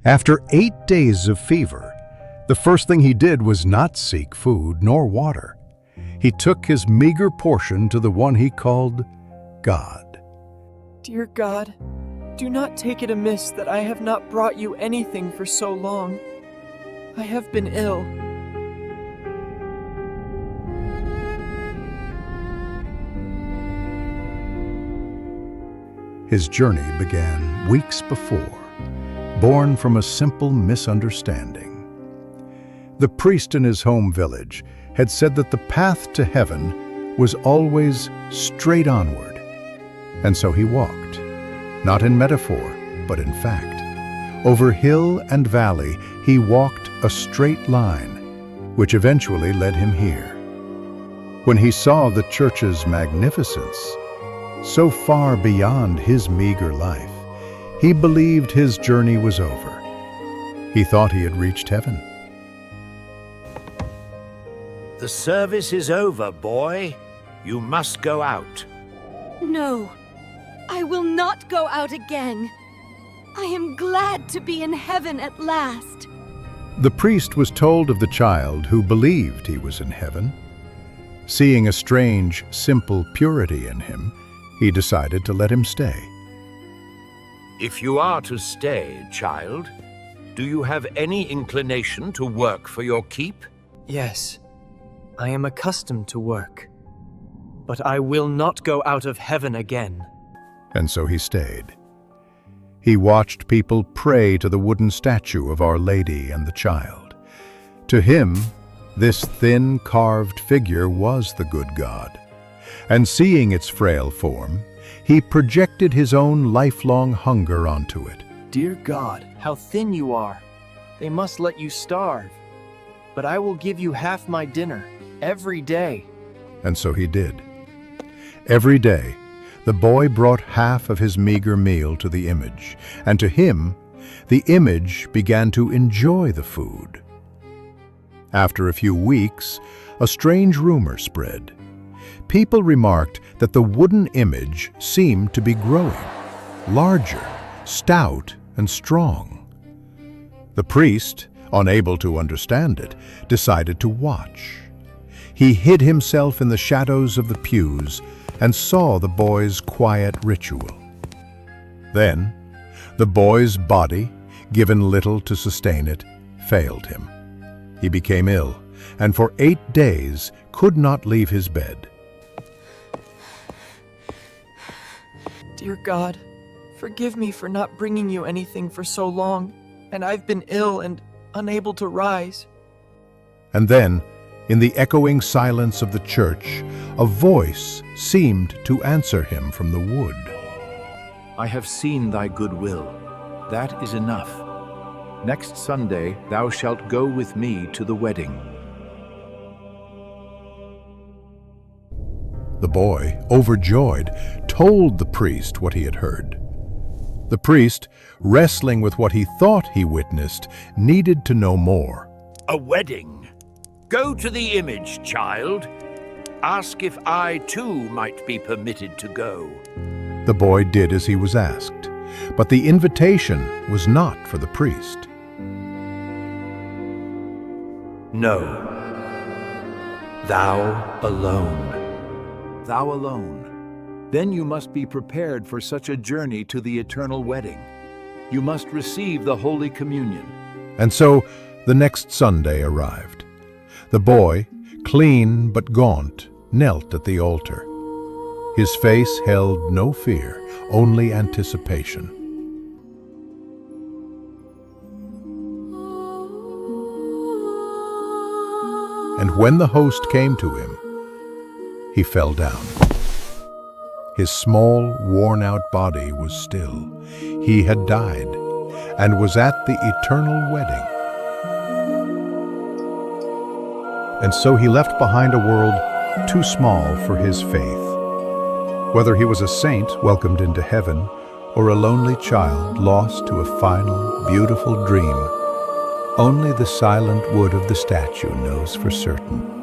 After 8 days of fever, the first thing he did was not seek food nor water. He took his meager portion to the one he called God. Dear God, do not take it amiss that I have not brought you anything for so long. I have been ill. His journey began weeks before, born from a simple misunderstanding. The priest in his home village had said that the path to heaven was always straight onward. And so he walked, not in metaphor, but in fact. Over hill and valley, he walked a straight line, which eventually led him here. When he saw the church's magnificence, so far beyond his meager life, he believed his journey was over. He thought he had reached heaven. The service is over, boy. You must go out. No, I will not go out again. I am glad to be in heaven at last. The priest was told of the child who believed he was in heaven. Seeing a strange, simple purity in him, he decided to let him stay. If you are to stay, child, do you have any inclination to work for your keep? Yes, I am accustomed to work, but I will not go out of heaven again. And so he stayed. He watched people pray to the wooden statue of Our Lady and the child. To him, this thin, carved figure was the good God. And seeing its frail form, he projected his own lifelong hunger onto it. Dear God, how thin you are. They must let you starve. But I will give you half my dinner, every day. And so he did. Every day, the boy brought half of his meager meal to the image, and to him, the image began to enjoy the food. After a few weeks, a strange rumor spread. People remarked that the wooden image seemed to be growing, larger, stout, and strong. The priest, unable to understand it, decided to watch. He hid himself in the shadows of the pews and saw the boy's quiet ritual. Then, the boy's body, given little to sustain it, failed him. He became ill, and for 8 days could not leave his bed. Dear God, forgive me for not bringing you anything for so long, and I've been ill and unable to rise. And then, in the echoing silence of the church, a voice seemed to answer him from the wood. I have seen thy good will. That is enough. Next Sunday thou shalt go with me to the wedding. The boy, overjoyed, told the priest what he had heard. The priest, wrestling with what he thought he witnessed, needed to know more. A wedding? Go to the image, child. Ask if I, too, might be permitted to go. The boy did as he was asked, but the invitation was not for the priest. No. Thou alone. Thou alone. Then you must be prepared for such a journey to the eternal wedding. You must receive the Holy Communion. And so the next Sunday arrived. The boy, clean but gaunt, knelt at the altar. His face held no fear, only anticipation. And when the host came to him, he fell down. His small, worn-out body was still. He had died and was at the eternal wedding. And so he left behind a world too small for his faith. Whether he was a saint welcomed into heaven or a lonely child lost to a final, beautiful dream, only the silent wood of the statue knows for certain.